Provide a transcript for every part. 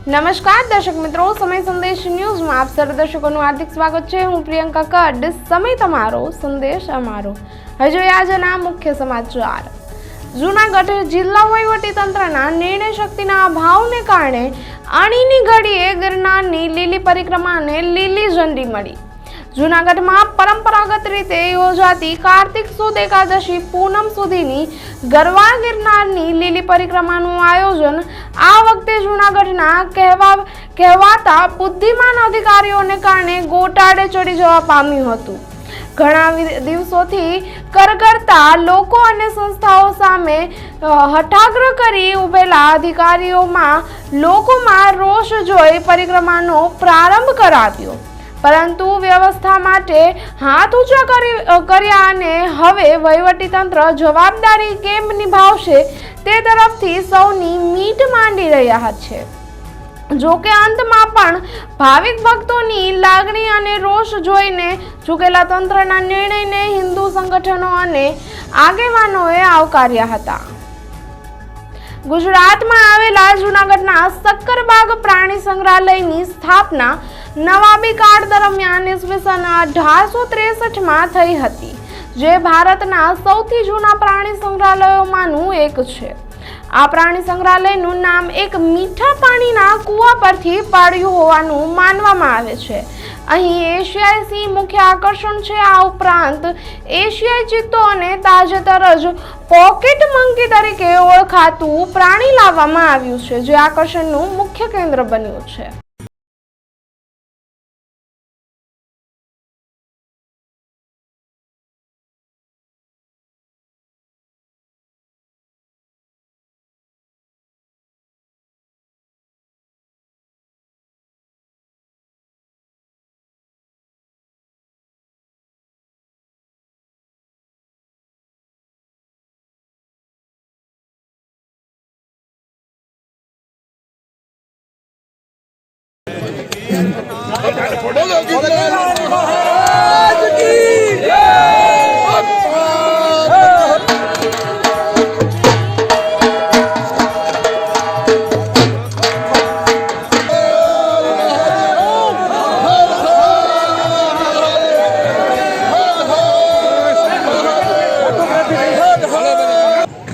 નમસ્કાર દર્શક મિત્રો, સમય સંદેશ ન્યૂઝમાં આપ સર્વ દર્શકોનું હાર્દિક સ્વાગત છે। હું પ્રિયંકા કડ। સમય તમારો, સંદેશ અમારો। હવે આજના મુખ્ય સમાચાર। જૂનાગઢ જિલ્લા વહીવટીતંત્રના નિર્ણય શક્તિના અભાવને કારણે અણીની ઘડીએ ગિરનારની લીલી પરિક્રમાને લીલી ઝંડી મળી। જૂનાગઢમાં પરંપરાગત રીતે યોજાતી કાર્તિક સુદ એકાદશી પૂનમ સુધીની ગરવા ગિરનારની લીલી પરિક્રમાનું આયોજન આ વખતે જૂનાગઢના કહેવાતા બુદ્ધિમાન અધિકારીઓને કારણે ગોટાળે ચડી જવા પામ્યું હતું। ઘણા દિવસોથી કરગરતા લોકો અને સંસ્થાઓ સામે હઠાગ્રહ કરી ઉભેલા અધિકારીઓમાં લોકોમાં રોષ જોઈ પરિક્રમાનો પ્રારંભ કરાવ્યો, પરંતુ વ્યવસ્થા માટે હાથ ઊંચા કર્યા અને હવે વહીવટીતંત્ર જવાબદારી કેમ નિભાવશે તે તરફથી સૌની મીટ માંડી રહ્યા છે। જો કે અંતમાં પણ ભાવિક ભક્તોની લાગણી અને રોષ જોઈને ઝૂકેલા તંત્રના નિર્ણયને હિન્દુ સંગઠનો અને આગેવાનોએ આવકાર્યા હતા। ગુજરાતમાં આવેલા જૂનાગઢના સક્કરબાગ પ્રાણી સંગ્રહાલયની સ્થાપના નવાબી કાળ દરમિયાન ઈસવીસન 1863માં થઈ હતી, જે ભારતના સૌથી જૂના પ્રાણી સંગ્રહાલયોમાંનું એક છે। આ પ્રાણી સંગ્રહાલયનું નામ એક મીઠા પાણીના કૂવા પરથી પાડ્યું હોવાનું માનવામાં આવે છે। અહીં એશિયાઈ સિંહ મુખ્ય આકર્ષણ છે। આ ઉપરાંત એશિયાઈ ચિત્તો અને તાજેતર જ પોકેટ મંકી તરીકે ઓળખાતું પ્રાણી લાવવામાં આવ્યું છે, જે આકર્ષણનું મુખ્ય કેન્દ્ર બન્યું છે।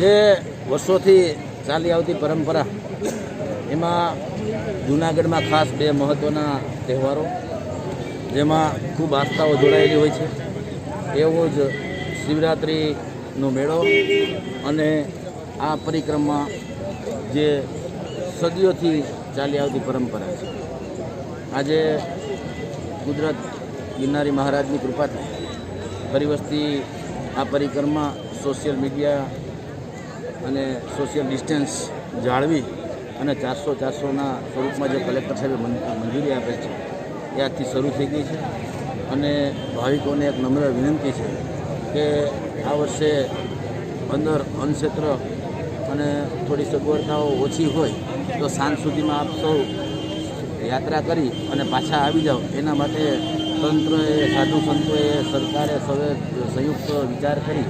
જે વર્ષોથી ચાલી આવતી પરંપરા, એમાં જૂનાગઢમાં ખાસ બે મહત્ત્વના તહેવારો જેમાં ખૂબ આસ્થાઓ જોડાયેલી હોય છે, એવો જ શિવરાત્રિનો મેળો અને આ પરિક્રમા જે સદીઓથી ચાલી આવતી પરંપરા છે। આજે કુદરત ગિરનારી મહારાજની કૃપાથી ફરી વખત આ પરિક્રમા સોશિયલ મીડિયા અને સોશિયલ ડિસ્ટન્સ જાળવી અને 400ના સ્વરૂપમાં જે કલેક્ટર સાહેબે મંજૂરી આપેલ છે એ આજથી શરૂ થઈ ગઈ છે। અને ભાવિકોને એક નમ્ર વિનંતી છે કે આ વર્ષે અંદર અન્નક્ષેત્ર અને થોડી સગવડતાઓ ઓછી હોય તો સાંજ સુધીમાં આપ સૌ યાત્રા કરી અને પાછા આવી જાઓ, એના માટે તંત્રએ, સાધુ સંતોએ, સરકારે સૌએ સંયુક્ત વિચાર કરી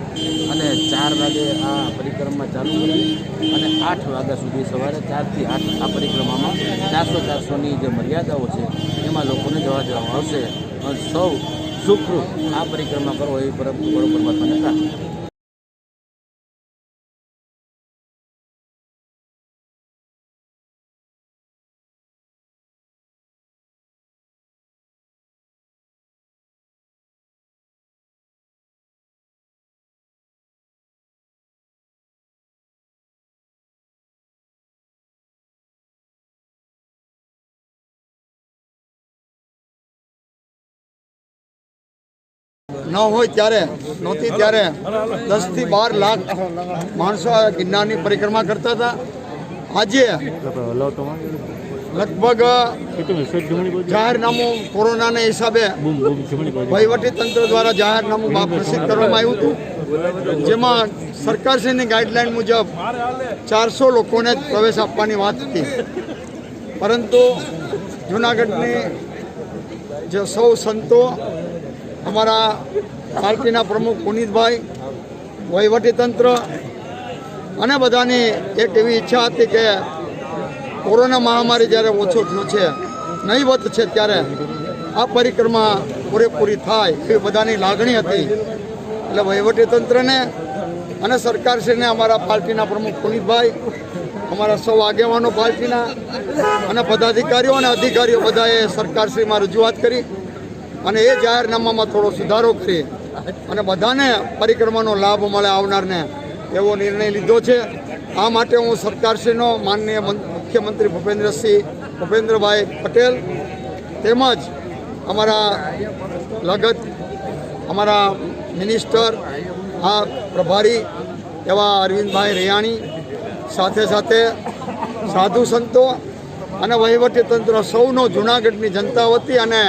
અને 4 વાગે આ પરિક્રમા ચાલુ કરી અને 8 વાગ્યા સુધી સવારે 4થી 8 આ પરિક્રમામાં 400ની જે મર્યાદાઓ છે એમાં લોકોને જવા દેવામાં આવશે અને સૌ સુખરૂપ આ પરિક્રમા કરો એવી પરમાત્માને પ્રાર્થના। ન હોય ત્યારે નહોતી ત્યારે 10 થી 12 લાખ માણસો ગિરનારની પરિક્રમા કરતા હતા। આજે લગભગ જાહેરનામું કોરોનાના હિસાબે વહીવટીતંત્ર દ્વારા જાહેરનામું પ્રસિદ્ધ કરવામાં આવ્યું હતું, જેમાં સરકારશ્રીની ગાઈડલાઈન મુજબ 400 લોકોને જ પ્રવેશ આપવાની વાત હતી, પરંતુ જૂનાગઢની જે સૌ સંતો, અમારા પાર્ટીના પ્રમુખ પુનિતભાઈ, વહીવટીતંત્ર અને બધાની એક એવી ઈચ્છા હતી કે કોરોના મહામારી જ્યારે ઓછો થયો છે, નહીવત છે, ત્યારે આ પરિક્રમા પૂરેપૂરી થાય એ બધાની લાગણી હતી. એટલે વહીવટીતંત્રને અને સરકારશ્રીને, અમારા પાર્ટીના પ્રમુખ પુનિતભાઈ, અમારા સૌ આગેવાનો પાર્ટીના અને પદાધિકારીઓ અને અધિકારીઓ બધાએ સરકારશ્રીમાં રજૂઆત કરી અને એ જાહેરનામામાં થોડો સુધારો કરી અને બધાને પરિક્રમાનો લાભ મળે આવનારને એવો નિર્ણય લીધો છે. આ માટે હું સરકારશ્રીનો માનનીય મુખ્યમંત્રી ભૂપેન્દ્રભાઈ પટેલ તેમજ અમારા લગત અમારા મિનિસ્ટર આ પ્રભારી એવા અરવિંદભાઈ રૈયાણી, સાથે સાથે સાધુ સંતો અને વહીવટીતંત્ર સૌનો જૂનાગઢની જનતા વતી અને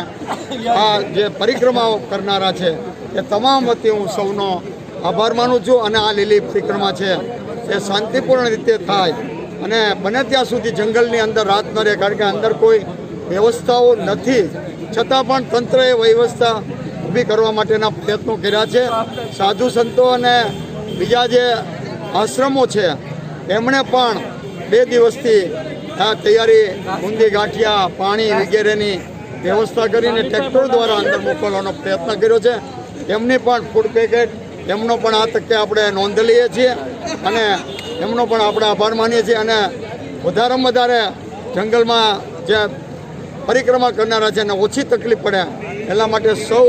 આ જે પરિક્રમાઓ કરનારા છે એ તમામ વતી હું સૌનો આભાર માનું છું. અને આ લીલી પરિક્રમા છે એ શાંતિપૂર્ણ રીતે થાય અને બને ત્યાં સુધી જંગલની અંદર રાત ન રહે, કારણ કે અંદર કોઈ વ્યવસ્થાઓ નથી, છતાં પણ તંત્રએ વ્યવસ્થા ઊભી કરવા માટેના પ્રયત્નો કર્યા છે. સાધુ સંતો અને બીજા જે આશ્રમો છે એમણે પણ 2 દિવસથી આ તૈયારી બુંદી ગાંઠિયા, પાણી વગેરેની વ્યવસ્થા કરીને ટ્રેક્ટર દ્વારા અંદર મોકલવાનો પ્રયત્ન કર્યો છે. એમની પણ ફૂડ પેકેટ એમનો પણ આ તકે આપણે નોંધ લઈએ છીએ અને એમનો પણ આપણે આભાર માનીએ છીએ. અને વધારેમાં વધારે જંગલમાં જે પરિક્રમા કરનારા છે એને ઓછી તકલીફ પડે એટલા માટે સૌ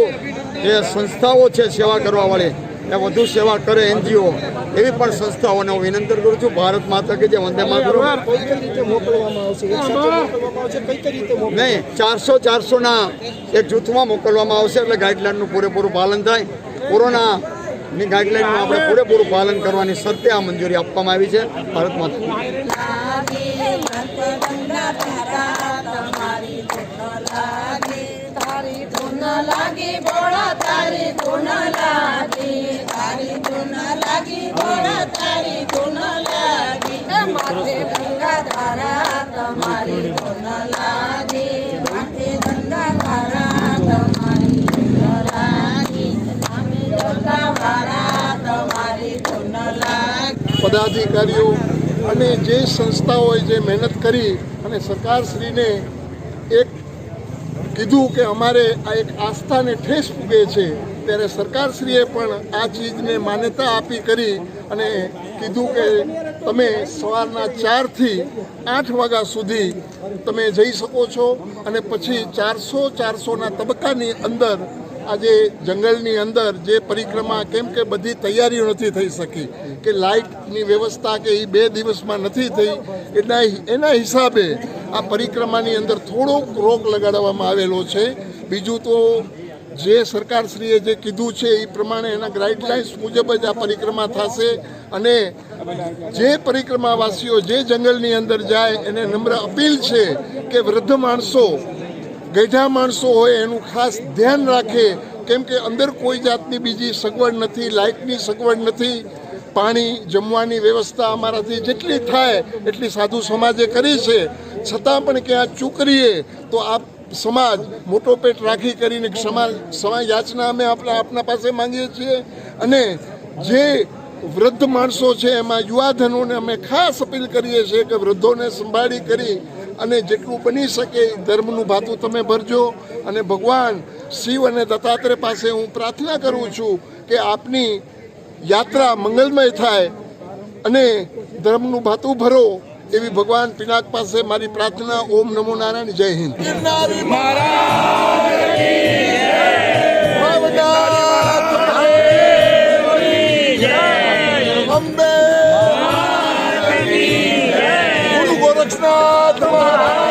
જે સંસ્થાઓ છે સેવા કરવાવાળી એ વધુ સેવા કરે, NGO એવી પણ સંસ્થાઓને હું વિનંતી કરું છું. ભારત માતા કે જે વંદે માતરમ. નહીં, 400-400ના એક જૂથમાં મોકલવામાં આવશે એટલે ગાઈડલાઇનનું પૂરેપૂરું પાલન થાય. કોરોનાની ગાઈડલાઇનનું આપણે પૂરેપૂરું પાલન કરવાની શરતે આ મંજૂરી આપવામાં આવી છે. ભારત માતા. લાગી બોળા તારી ધૂન લાગી, તારી ધૂન લાગી બોળા તારી ધૂન લાગી, માથે ગંગા ધારા તમારી ધૂન લાગી, માથે ગંગા ધારા તમારી ધૂન લાગી, નામે ગંગા ધારા તમારી ધૂન લાગી. પદાધિકારીઓ અને જે સંસ્થાઓએ જે મહેનત કરી અને સરકારશ્રીને એક કીધું કે અમારે આ એક આસ્થાને ઠેસ પૂગે છે, ત્યારે સરકારશ્રીએ પણ આ ચીજને માન્યતા આપી કરી અને કીધું કે તમે સવારના 4થી 8 વાગ્યા સુધી તમે જઈ શકો છો અને પછી 400-400ના તબક્કાની અંદર આજે જંગલની અંદર જે પરિક્રમા, કેમ કે બધી તૈયારીઓ નથી થઈ શકી કે લાઇટની વ્યવસ્થા કે એ 2 દિવસમાં નથી થઈ, એના હિસાબે આ પરિક્રમાની અંદર થોડોક રોક લગાડવામાં આવેલો છે. બીજું તો જે સરકારશ્રીએ જે કીધું છે એ પ્રમાણે એના ગાઈડલાઇન્સ મુજબ જ આ પરિક્રમા થશે અને જે પરિક્રમાવાસીઓ જે જંગલની અંદર જાય એને નમ્ર અપીલ છે કે વૃદ્ધ માણસો, ગઈઢા માણસો હોય એનું ખાસ ધ્યાન રાખે, કેમ કે અંદર કોઈ જાતની બીજી સગવડ નથી, લાઇટની સગવડ નથી, પાણી જમવાની વ્યવસ્થા અમારાથી જેટલી થાય એટલી સાધુ સમાજે કરી છે, છતાં પણ ક્યાં ચૂકરીએ તો આ સમાજ મોટો પેટ રાખી કરીને ક્ષમા યાચના અમે આપના પાસે માંગીએ છીએ. અને જે વૃદ્ધ માણસો છે એમાં યુવાધનોને અમે ખાસ અપીલ કરીએ છીએ કે વૃદ્ધોને સંભાળી કરી અને જેટલું બની શકે ધર્મનું ભાતું તમે ભરજો. અને ભગવાન શિવ અને દત્તાત્રેય પાસે હું પ્રાર્થના કરું છું કે આપની યાત્રા મંગલમય થાય અને ધર્મનું ભાતું ભરો, એવી ભગવાન પિનાક પાસે મારી પ્રાર્થના. ઓમ નમો નારાયણ. જય હિન્દ. અંબે ગુરુ ગોરક્ષનાથ મહારાજ.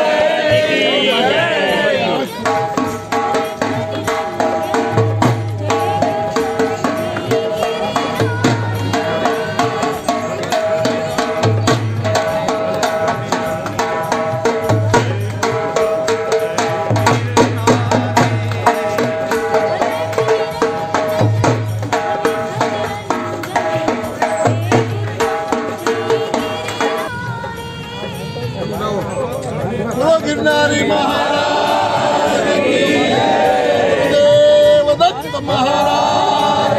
ગિરનારી મહારાજ દેવદત્ત મહારાજ.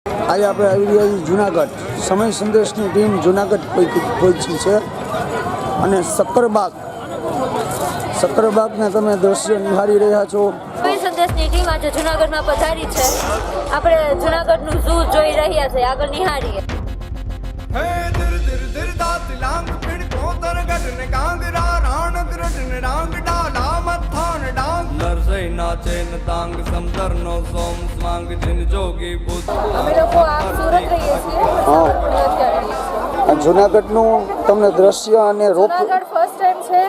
આજે આપણે આવી રહ્યા છીએ જુનાગઢ સમય સંદેશની ટીમ જુનાગઢ પહોંચી છે અને સક્કરબાગના તમે દ્રશ્ય નિહાળી રહ્યા છો. સમય સંદેશની ટીમ આજે જુનાગઢમાં પધારી છે. આપણે જુનાગઢનું ઝૂ જોઈ રહ્યા છે. આગળ નિહાળીએ. અમે લોકો આ સુરત રહીએ છીએ. જુનાગઢનું તમને દ્રશ્ય અને જુનાગઢ ફર્સ્ટ ટાઈમ છે.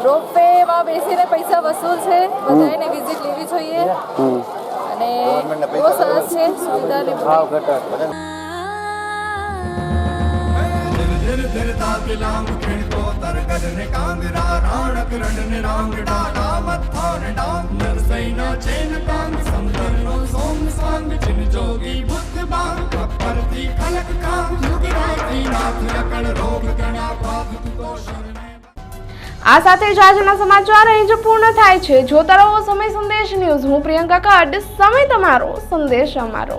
રોપવે માં બેસીને પૈસા વસૂલ છે. બધાને વિઝિટ લેવી જોઈએ અને બહુ સરસ છે સુવિધાની ભાવ ઘટાડ. આ સાથે જ આજના સમાચાર અહીં જ પૂર્ણ થાય છે. જોતા રહો સમય સંદેશ ન્યૂઝ. હું પ્રિયંકા કડ. સમય તમારો, સંદેશ અમારો.